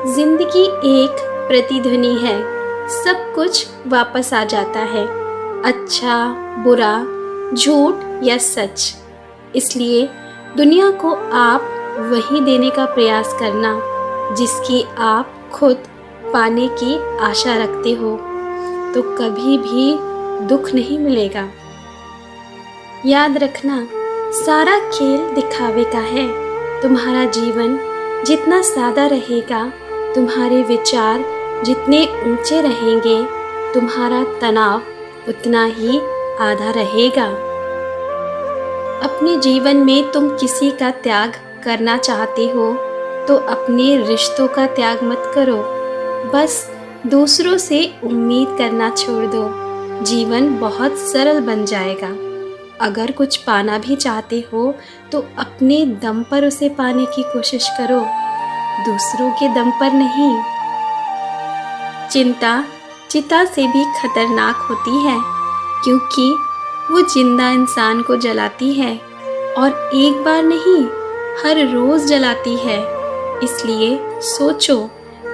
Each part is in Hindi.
जिंदगी एक प्रतिध्वनि है, सब कुछ वापस आ जाता है, अच्छा बुरा, झूठ या सच। इसलिए दुनिया को आप वही देने का प्रयास करना जिसकी आप खुद पाने की आशा रखते हो, तो कभी भी दुख नहीं मिलेगा। याद रखना, सारा खेल दिखावे का है। तुम्हारा जीवन जितना सादा रहेगा, तुम्हारे विचार जितने ऊंचे रहेंगे, तुम्हारा तनाव उतना ही आधा रहेगा। अपने जीवन में तुम किसी का त्याग करना चाहते हो तो अपने रिश्तों का त्याग मत करो, बस दूसरों से उम्मीद करना छोड़ दो। जीवन बहुत सरल बन जाएगा। अगर कुछ पाना भी चाहते हो तो अपने दम पर उसे पाने की कोशिश करो, दूसरों के दम पर नहीं। चिंता चिता से भी खतरनाक होती है, क्योंकि वो जिंदा इंसान को जलाती है और एक बार नहीं, हर रोज जलाती है। इसलिए सोचो,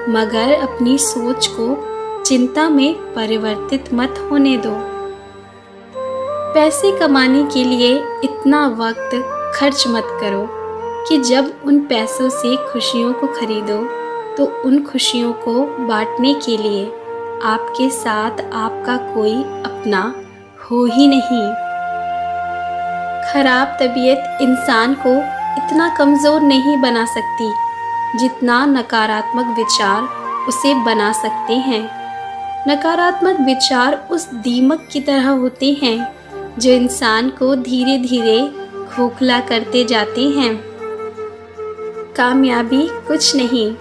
मगर अपनी सोच को चिंता में परिवर्तित मत होने दो। पैसे कमाने के लिए इतना वक्त खर्च मत करो कि जब उन पैसों से खुशियों को खरीदो तो उन खुशियों को बांटने के लिए आपके साथ आपका कोई अपना हो ही नहीं। खराब तबीयत इंसान को इतना कमज़ोर नहीं बना सकती जितना नकारात्मक विचार उसे बना सकते हैं। नकारात्मक विचार उस दीमक की तरह होते हैं जो इंसान को धीरे धीरे खोखला करते जाते हैं। कामयाबी कुछ नहीं,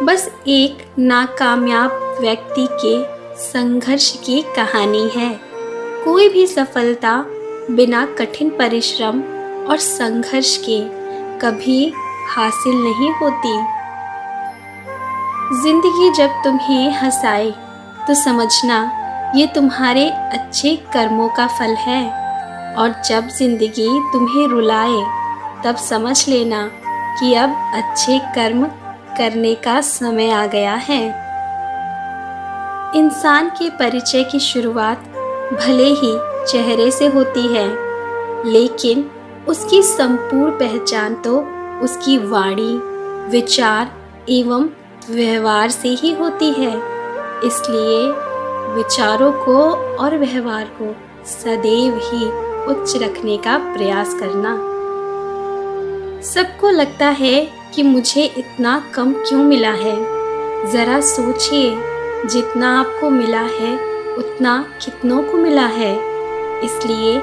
बस एक नाकामयाब व्यक्ति के संघर्ष की कहानी है। कोई भी सफलता बिना कठिन परिश्रम और संघर्ष के कभी हासिल नहीं होती। जिंदगी जब तुम्हें हंसाए तो समझना ये तुम्हारे अच्छे कर्मों का फल है, और जब जिंदगी तुम्हें रुलाए तब समझ लेना कि अब अच्छे कर्म करने का समय आ गया है। इंसान के परिचय की शुरुआत भले ही चेहरे से होती है, लेकिन उसकी संपूर्ण पहचान तो उसकी वाणी, विचार एवं व्यवहार से ही होती है। इसलिए विचारों को और व्यवहार को सदैव ही उच्च रखने का प्रयास करना। सबको लगता है कि मुझे इतना कम क्यों मिला है। ज़रा सोचिए, जितना आपको मिला है उतना कितनों को मिला है। इसलिए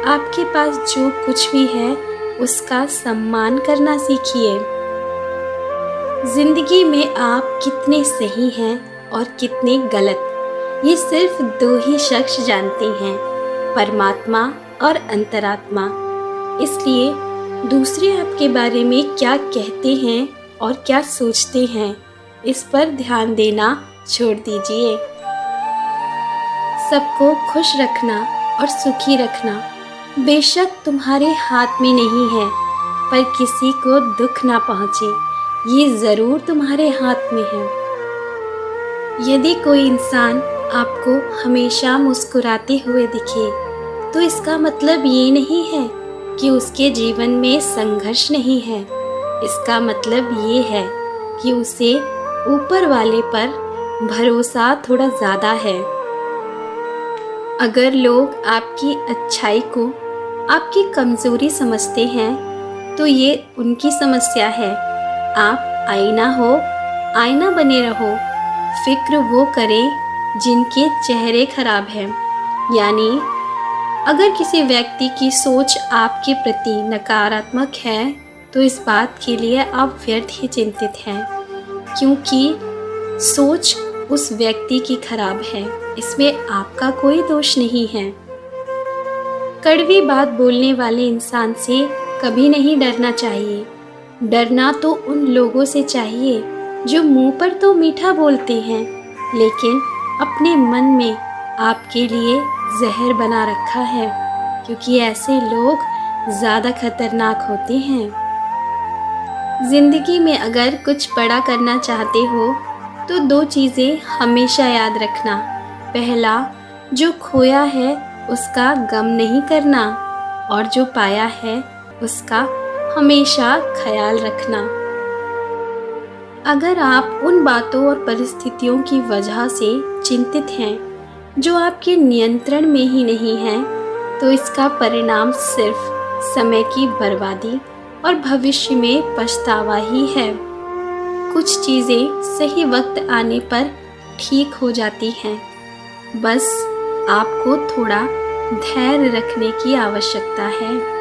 आपके पास जो कुछ भी है उसका सम्मान करना सीखिए। जिंदगी में आप कितने सही हैं और कितने गलत, ये सिर्फ दो ही शख्स जानते हैं, परमात्मा और अंतरात्मा। इसलिए दूसरे आपके बारे में क्या कहते हैं और क्या सोचते हैं, इस पर ध्यान देना छोड़ दीजिए। सबको खुश रखना और सुखी रखना बेशक तुम्हारे हाथ में नहीं है, पर किसी को दुख ना पहुँचे ये ज़रूर तुम्हारे हाथ में है। यदि कोई इंसान आपको हमेशा मुस्कुराते हुए दिखे तो इसका मतलब ये नहीं है कि उसके जीवन में संघर्ष नहीं है। इसका मतलब ये है कि उसे ऊपर वाले पर भरोसा थोड़ा ज़्यादा है। अगर लोग आपकी अच्छाई को आपकी कमज़ोरी समझते हैं तो ये उनकी समस्या है। आप आईना हो, आईना बने रहो। फिक्र वो करें जिनके चेहरे खराब हैं। यानी अगर किसी व्यक्ति की सोच आपके प्रति नकारात्मक है तो इस बात के लिए आप व्यर्थ ही चिंतित हैं, क्योंकि सोच उस व्यक्ति की खराब है, इसमें आपका कोई दोष नहीं है। कड़वी बात बोलने वाले इंसान से कभी नहीं डरना चाहिए। डरना तो उन लोगों से चाहिए जो मुंह पर तो मीठा बोलते हैं, लेकिन अपने मन में आपके लिए जहर बना रखा है, क्योंकि ऐसे लोग ज़्यादा खतरनाक होते हैं। ज़िंदगी में अगर कुछ बड़ा करना चाहते हो तो दो चीज़ें हमेशा याद रखना। पहला, जो खोया है उसका गम नहीं करना, और जो पाया है उसका हमेशा ख्याल रखना। अगर आप उन बातों और परिस्थितियों की वजह से चिंतित हैं जो आपके नियंत्रण में ही नहीं हैं, तो इसका परिणाम सिर्फ समय की बर्बादी और भविष्य में पछतावा ही है। कुछ चीज़ें सही वक्त आने पर ठीक हो जाती हैं, बस आपको थोड़ा धैर्य रखने की आवश्यकता है।